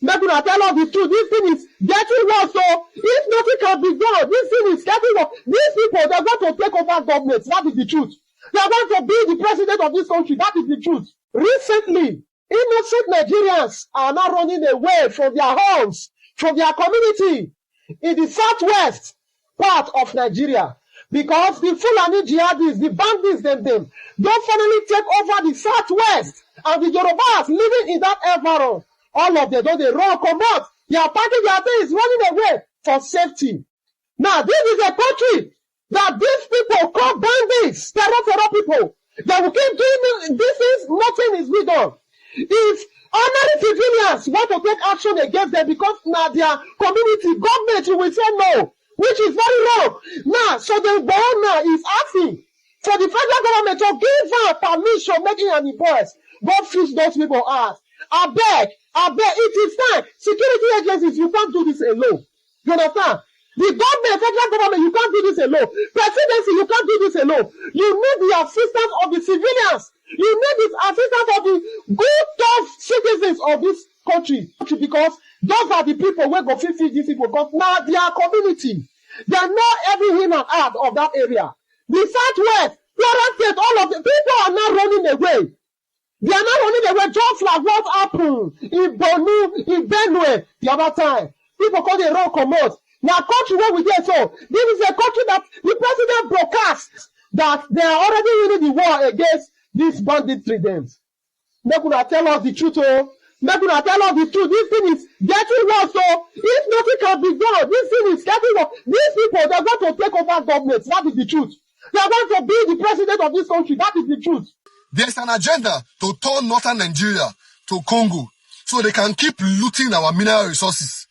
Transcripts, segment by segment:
Make una tell us the truth. This thing is getting worse. So if nothing can be done, this thing is getting worse. These people, they're going to take over government. That is the truth. They are going to be the president of this country. That is the truth. Recently, innocent Nigerians are now running away from their homes, from their community in the southwest part of Nigeria. Because the Fulani jihadists, the bandits, them don't finally take over the southwest. And the Yorubas living in that environment, all of them, don't they run, come out. They are packing their things, running away for safety. Now, this is a country that these people call bandits, terror people. They will keep doing this is nothing is being done. If ordinary civilians want to take action against them because now their community, government will say no, which is very wrong. Now, so the governor is asking for the federal government to give her permission making an invoice. Go fix those people out. I beg, it is time. Security agencies, you can't do this alone. You understand? The government, federal government, you can't do this alone. Presidency, you can't do this alone. You need the assistance of the civilians. You need the assistance of the good, tough citizens of this country. Because those are the people who go feed these people. Because now their community, they know every in and out of that area. The southwest, Florida State, all of the people are now running away. They are not running away just like what happened in Bonu, in Benue the other time. People call the road commode. Now, country where we get so, this is a country that the president broadcasts that they are already winning the war against these banditry. Make una tell us the truth, oh. Make una tell us the truth. This thing is getting worse, so if nothing can be done, this thing is getting worse. These people, they're going to take over government. That is the truth. They are going to be the president of this country. That is the truth. There's an agenda to turn northern Nigeria to Congo so they can keep looting our mineral resources.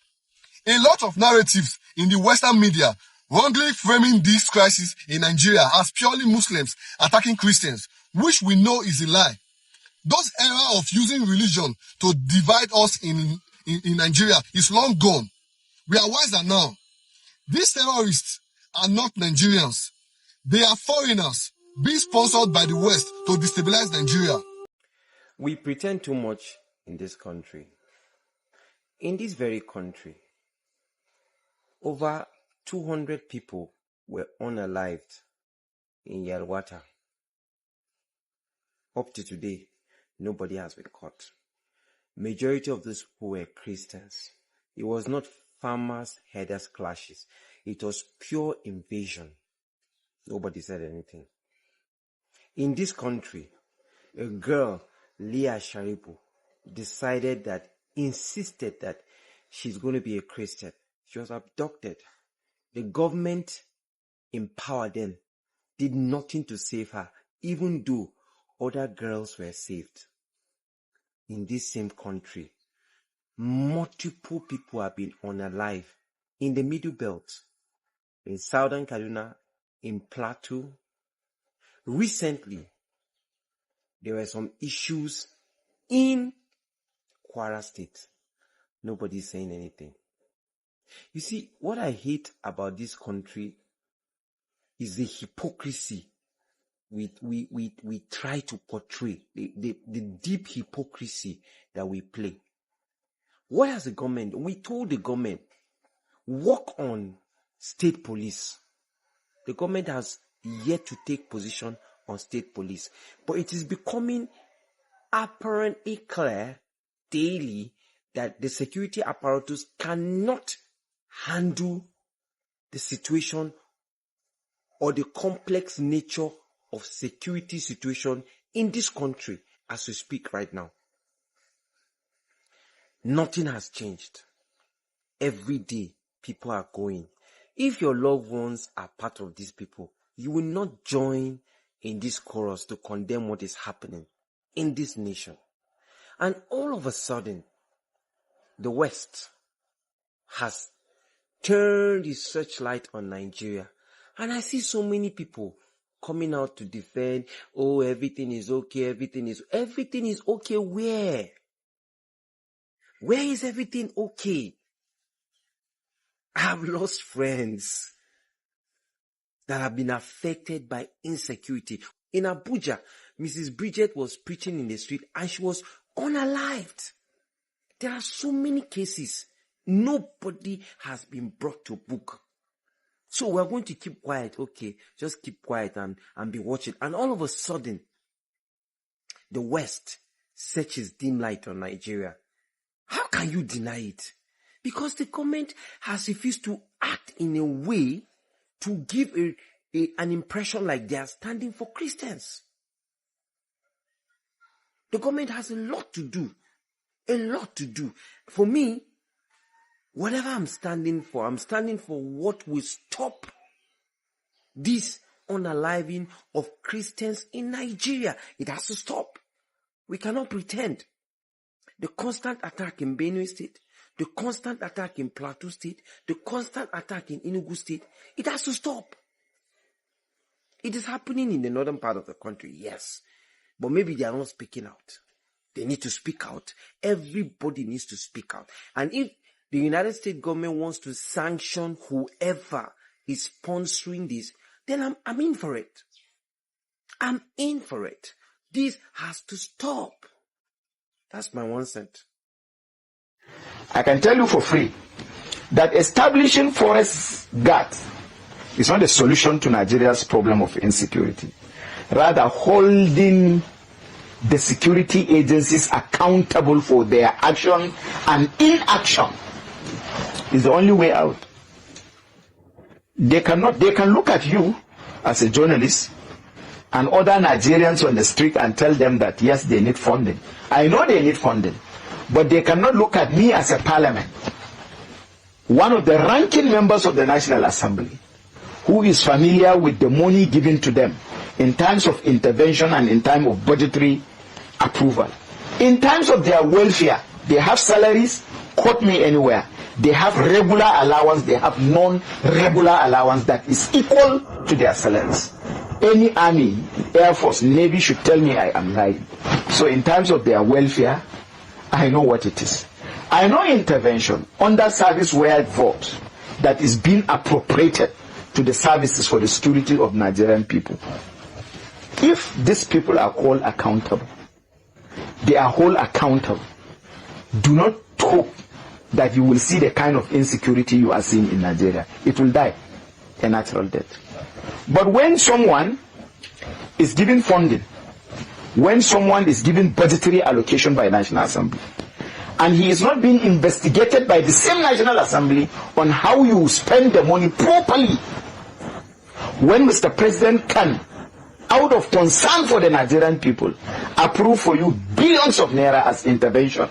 A lot of narratives in the Western media wrongly framing this crisis in Nigeria as purely Muslims attacking Christians, which we know is a lie. Those era of using religion to divide us in Nigeria is long gone. We are wiser now. These terrorists are not Nigerians. They are foreigners being sponsored by the West to destabilize Nigeria. We pretend too much in this country. In this very country, over 200 people were unalived in Yelwata. Up to today, nobody has been caught. Majority of these people were Christians. It was not farmers, herders clashes. It was pure invasion. Nobody said anything. In this country, a girl, Leah Sharibu, insisted that she's going to be a Christian. She was abducted. The government empowered them, did nothing to save her, even though other girls were saved. In this same country, multiple people have been unalive in the Middle Belt, in Southern Kaduna, in Plateau. Recently, there were some issues in Kwara State. Nobody's saying anything. You see, what I hate about this country is the hypocrisy we try to portray, the deep hypocrisy that we play. What has the government? We told the government, work on state police. The government has yet to take position on state police. But it is becoming apparently clear daily that the security apparatus cannot handle the situation or the complex nature of security situation in this country as we speak right now. Nothing has changed. Every day, people are going. If your loved ones are part of these people, you will not join in this chorus to condemn what is happening in this nation. And all of a sudden, the West has turned its searchlight on Nigeria. And I see so many people coming out to defend, oh, everything is okay, everything is okay where? Where is everything okay? I have lost friends that have been affected by insecurity. In Abuja, Mrs. Bridget was preaching in the street and she was unalived. There are so many cases. Nobody has been brought to book. So we're going to keep quiet. Okay, just keep quiet and be watching. And all of a sudden, the West sets its dim light on Nigeria. How can you deny it? Because the government has refused to act in a way to give an impression like they are standing for Christians. The government has a lot to do. A lot to do. For me, whatever I'm standing for what will stop this unaliving of Christians in Nigeria. It has to stop. We cannot pretend. The constant attack in Benue State, the constant attack in Plateau State, the constant attack in Enugu State, it has to stop. It is happening in the northern part of the country, yes. But maybe they are not speaking out. They need to speak out. Everybody needs to speak out. And if the United States government wants to sanction whoever is sponsoring this, then I'm in for it. I'm in for it. This has to stop. That's my 1 cent. I can tell you for free that establishing forest guards is not a solution to Nigeria's problem of insecurity. Rather, holding the security agencies accountable for their action and inaction is the only way out. They can look at you as a journalist and other Nigerians on the street and tell them that yes, they need funding. I know they need funding, but they cannot look at me as a parliament, one of the ranking members of the National Assembly, who is familiar with the money given to them in times of intervention and in time of budgetary approval. In terms of their welfare, they have salaries, quote me anywhere. They have regular allowance, they have non-regular allowance that is equal to their salaries. Any army, air force, navy should tell me I am lying. So in terms of their welfare, I know what it is. I know intervention under service where vote that is being appropriated to the services for the security of Nigerian people. If these people are called accountable, they are whole accountable. Do not hope that you will see the kind of insecurity you are seeing in Nigeria. It will die a natural death. But when someone is given funding, when someone is given budgetary allocation by National Assembly, and he is not being investigated by the same National Assembly on how you spend the money properly, when Mr. President can, out of concern for the Nigerian people, approve for you billions of naira as intervention,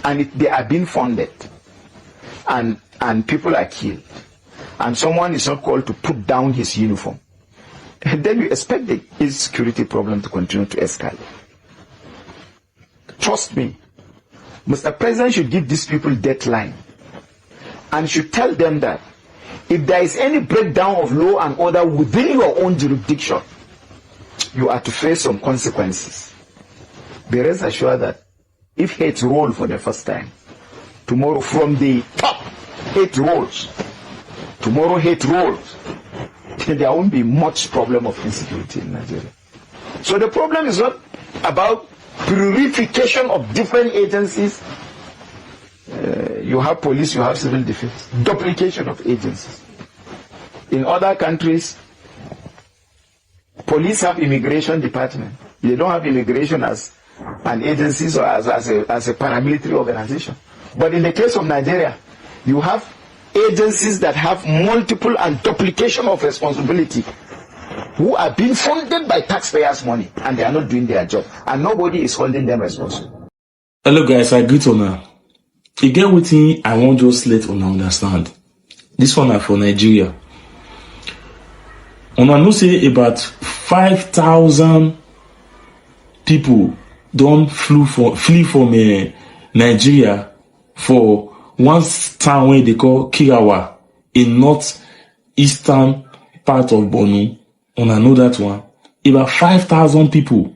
and they are being funded, and people are killed, and someone is not called to put down his uniform, and then you expect the insecurity problem to continue to escalate. Trust me, Mr. President should give these people deadline and should tell them that if there is any breakdown of law and order within your own jurisdiction, you are to face some consequences. Be rest assured that if hate rolls for the first time, tomorrow from the top, hate rolls. Tomorrow hate rolls. There won't be much problem of insecurity in Nigeria. So the problem is not about purification of different agencies. You have police, you have civil defense. Duplication of agencies. In other countries, police have immigration department. They don't have immigration as an agency or as a paramilitary organization. But in the case of Nigeria, you have agencies that have multiple and duplication of responsibility, who are being funded by taxpayers' money, and they are not doing their job, and nobody is holding them responsible. Hello guys, I greet una. Again, with me, I won't just let una understand. This one are for Nigeria. Una know say about 5,000 people don't flee from Nigeria for one town where they call Kirawa in northeastern part of Borno. Una know that one. About 5,000 people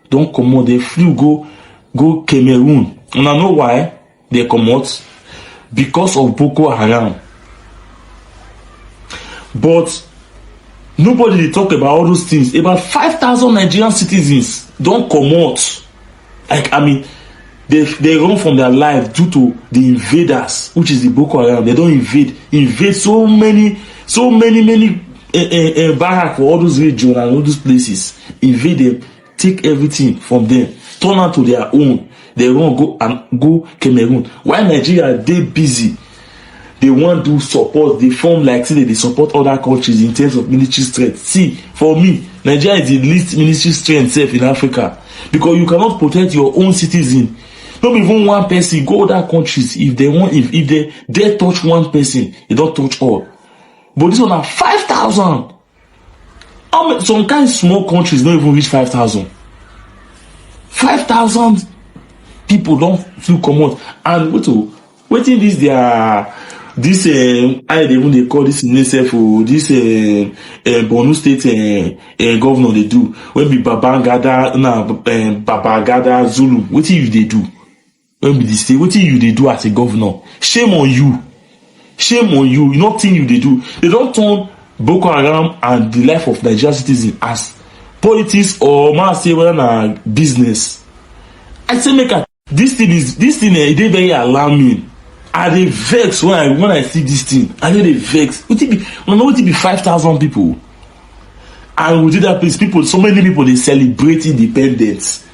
don't come out. They flew go Cameroon. Una know why they come out? Because of Boko Haram. But nobody talk about all those things. About 5,000 Nigerian citizens don't come out. Like, I mean, They run from their life due to the invaders, which is the Boko Haram. They don't invade so many barracks for all those regions and all those places. Invade them, take everything from them, turn out to their own. They won't go Cameroon. While Nigeria, they busy. They want to support. They form like say they support other countries in terms of military strength. See, for me, Nigeria is the least military strength safe in Africa, because you cannot protect your own citizen. Not even one person. Go other countries if they want. If they dare touch one person, they don't touch all. But this one are 5,000. Some kind of small countries don't even reach 5,000. 5,000 people don't feel common. And waiting this they call this in itself this Borno State governor they do when be Babangada Zulu. What you they do? When be the state, what you they do as a governor? Shame on you. Shame on you. Nothing you they do. They don't turn Boko Haram and the life of Nigerian citizens as politics or say whether na business. I say this thing it is very alarming. I dey vex when I see this thing. I dey vex. What it be 5,000 people? And within that place, so many people they celebrate independence.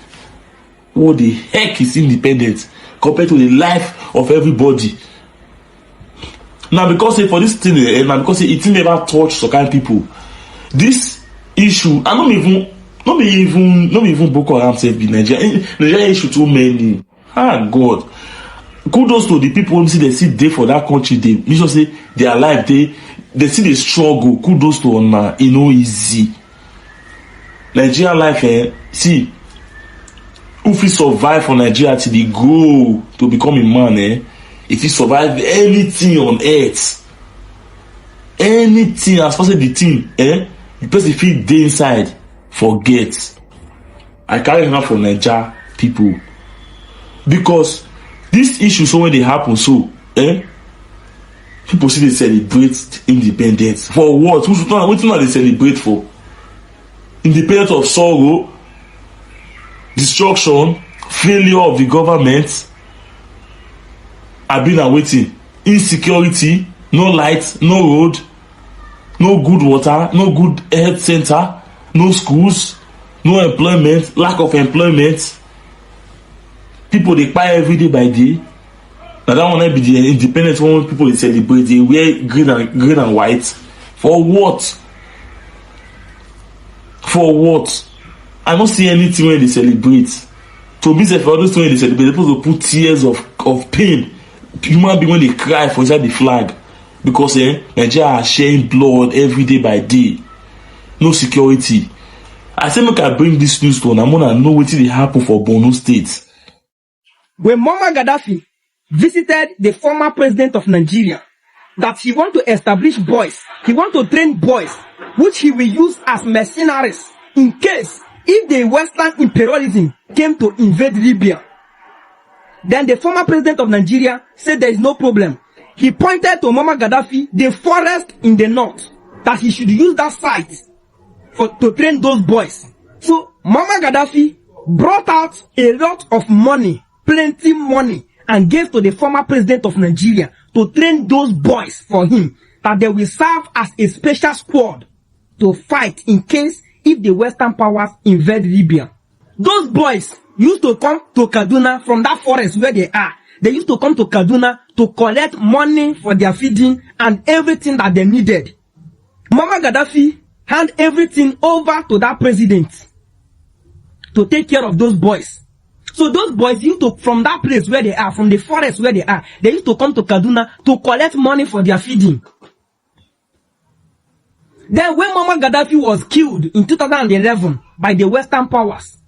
What the heck is independence compared to the life of everybody? Now because for this thing, because it never touch some kind of people. This issue, I not even Boko Haram say be Nigeria issue too many. God. Kudos to the people who see they sit there for that country. They just say they are alive. They see the struggle. Kudos to Ona. It no easy. Nigeria life, see, if you survive for Nigeria till they grow to become a man, if you survive anything on earth, anything as far as the thing, the person feel dey inside, forget. I carry enough for Nigeria people, because this issue so when they happen so, people see they celebrate independence for what? What do they celebrate for? Independence of sorrow, destruction, failure of the government. I've been waiting. Insecurity, no light, no road, no good water, no good health center, no schools, no employment, lack of employment. People they buy every day by day. Now that one be the independence one people they celebrate. They wear green and white. For what? For what? I don't see anything when they celebrate. To me, for all those when they celebrate, they're supposed to put tears of pain. Human being when they cry for inside the flag, because Nigeria are sharing blood every day by day. No security. I say make I bring this news to I'm gonna know what will happen for Borno State. When Muammar Gaddafi visited the former president of Nigeria, that he want to establish boys, he want to train boys, which he will use as mercenaries in case if the Western imperialism came to invade Libya. Then the former president of Nigeria said there is no problem. He pointed to Muammar Gaddafi, the forest in the north, that he should use that site to train those boys. So Muammar Gaddafi brought out a lot of money, plenty money, and gave to the former president of Nigeria to train those boys for him, that they will serve as a special squad to fight in case if the Western powers invade Libya. Those boys used to come to Kaduna from that forest where they are. They used to come to Kaduna to collect money for their feeding and everything that they needed. Muammar Gaddafi hand everything over to that president to take care of those boys. So those boys used to, from that place where they are, from the forest where they are, they used to come to Kaduna to collect money for their feeding. Then when Muammar Gaddafi was killed in 2011 by the Western powers,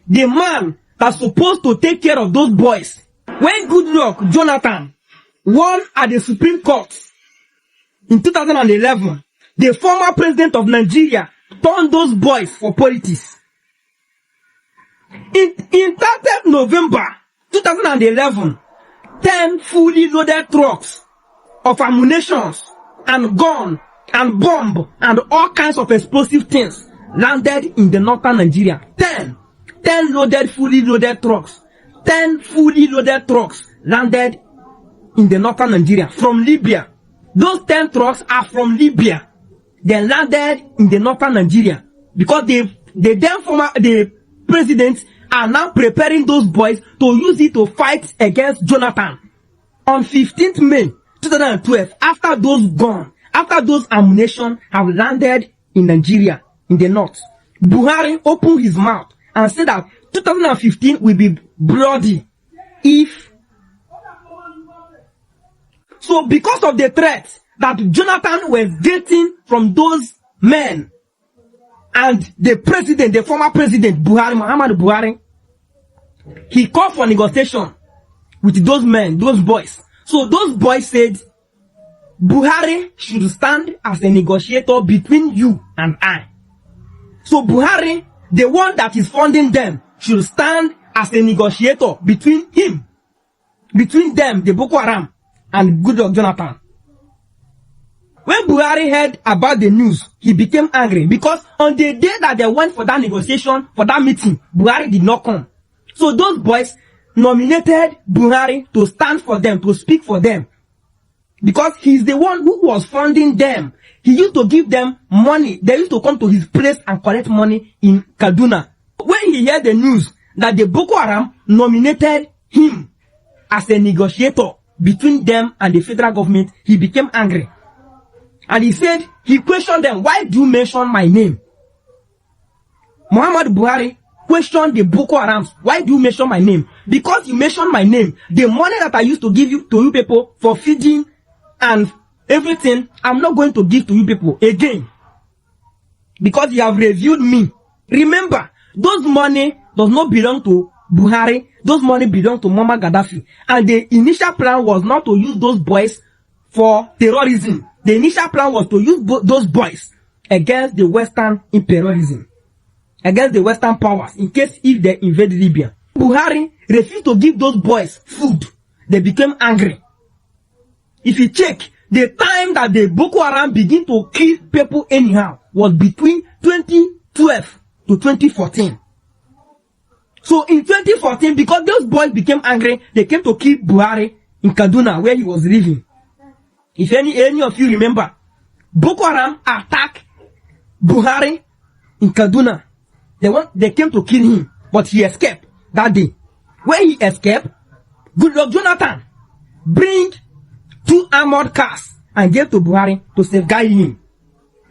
the man that's supposed to take care of those boys, when Goodluck Jonathan won at the Supreme Court in 2011, the former president of Nigeria turned those boys for politics. In 30th November 2011, 10 fully loaded trucks of ammunition and gun and bomb and all kinds of explosive things landed in the northern Nigeria. 10 loaded, fully loaded trucks. 10 fully loaded trucks landed in the northern Nigeria from Libya. Those 10 trucks are from Libya. They landed in the northern Nigeria because the presidents are now preparing those boys to use it to fight against Jonathan. On 15th May 2012, after those ammunition have landed in Nigeria, in the north, Buhari opened his mouth and said that 2015 will be bloody if. So because of the threat that Jonathan was getting from those men and the former president Buhari, Muhammadu Buhari, he called for negotiation with those men, those boys. So those boys said Buhari should stand as a negotiator between you and I. So Buhari, the one that is funding them, should stand as a negotiator between them, the Boko Haram, and Goodluck Jonathan. When Buhari heard about the news, he became angry because on the day that they went for that negotiation, for that meeting, Buhari did not come. So those boys nominated Buhari to stand for them, to speak for them. Because he's the one who was funding them. He used to give them money. They used to come to his place and collect money in Kaduna. When he heard the news that the Boko Haram nominated him as a negotiator between them and the federal government, he became angry. And he questioned them, why do you mention my name? Muhammadu Buhari questioned the Boko Harams, why do you mention my name? Because you mentioned my name, the money that I used to give to you people for feeding and everything, I'm not going to give to you people again. Because you have reviewed me. Remember, those money does not belong to Buhari. Those money belong to Muammar Gaddafi. And the initial plan was not to use those boys for terrorism. The initial plan was to use those boys against the Western imperialism, against the Western powers, in case if they invade Libya. Buhari refused to give those boys food. They became angry. If you check, the time that the Boko Haram began to kill people anyhow was between 2012 to 2014. So in 2014, because those boys became angry, they came to kill Buhari in Kaduna, where he was living. If any of you remember, Boko Haram attacked Buhari in Kaduna. They came to kill him, but he escaped that day. When he escaped, Goodluck Jonathan bring 2 armored cars and gave to Buhari to safeguard him.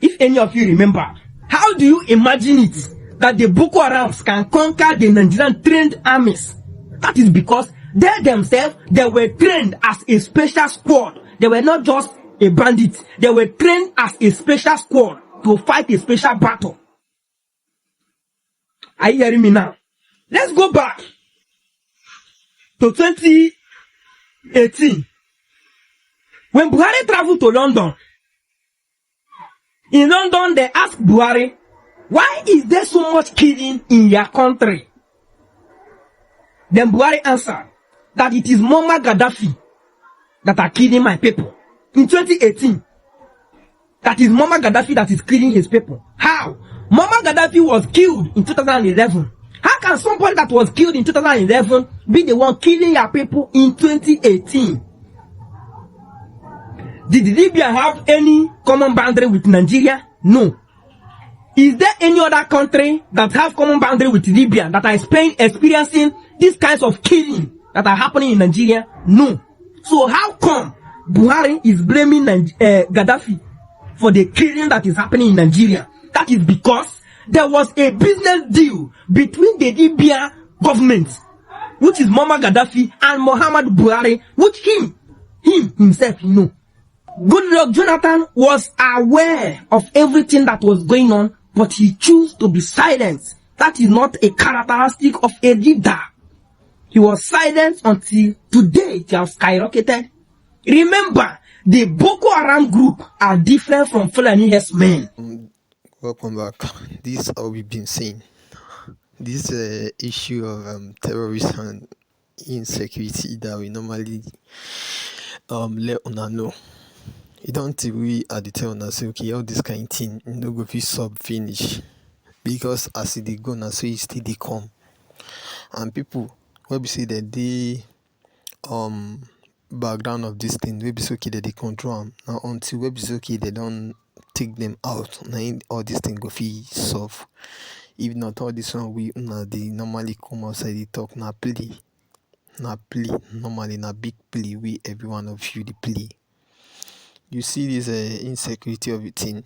If any of you remember, how do you imagine it that the Boko Harams can conquer the Nigerian trained armies? That is because they themselves, they were trained as a special squad. They were not just a bandit. They were trained as a special squad to fight a special battle. Are you hearing me now? Let's go back to 2018. When Buhari traveled to London, in London they asked Buhari, why is there so much killing in your country? Then Buhari answered that it is Muammar Gaddafi that are killing my people. In 2018, that is Muammar Gaddafi that is killing his people. How? Muammar Gaddafi was killed in 2011. How can somebody that was killed in 2011 be the one killing your people in 2018? Did Libya have any common boundary with Nigeria? No. Is there any other country that have common boundary with Libya that are experiencing these kinds of killing that are happening in Nigeria? No. So how come Buhari is blaming Gaddafi for the killing that is happening in Nigeria? That is because there was a business deal between the Libya government, which is Muammar Gaddafi, and Muhammadu Buhari, which him himself, Goodluck Jonathan was aware of everything that was going on, but he chose to be silent. That is not a characteristic of a leader. He was silent until today it has skyrocketed. Remember, the Boko Haram group are different from Fulani herdsmen. Welcome back. This is how we've been saying. This issue of terrorism and insecurity that we normally let una know. You don't think we at the tell una say, okay, all this kind of thing, no go fit sub finish. Because as they go now, so it still they come. And people wey be say dem dey background of dis thing, wey be say okay dem dey control am. Na until wey be say okay dem don take dem out na im all dis thing go fit solve. If not, all dis one wey una dey normally come outside dey talk na play. Na play. Normally na big play wey every one of you dey play. You see dis insecurity of a thing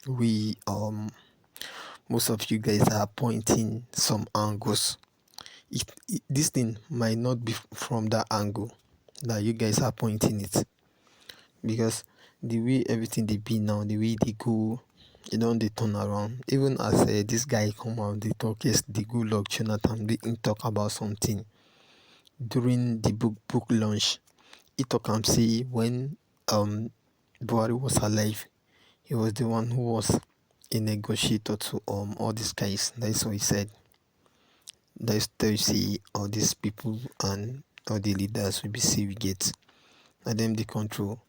wey most of you guys are pointing some angles. This thing might not be from that angle that you guys are pointing it, because the way everything dey be now, the way they go, e don dey turn around. Even as this guy come out dey talk yesterday, good luck Jonathan, wey him talk about something during the book launch. He talk am say when Buhari was alive, he was the one who was a negotiator to all these guys. That's what he said. That's to say all these people and all the leaders we say we get, and them the control.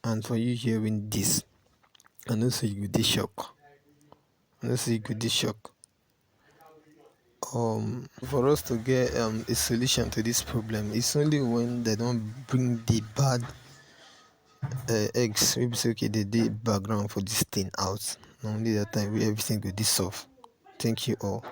And for you hearing this, I know say you go dey shock. I know say you go dey shock. For us to get a solution to this problem, it's only when they don't bring the bad eggs, we be say okay, they background for this thing out. Only that time we everything go dissolve. Thank you all.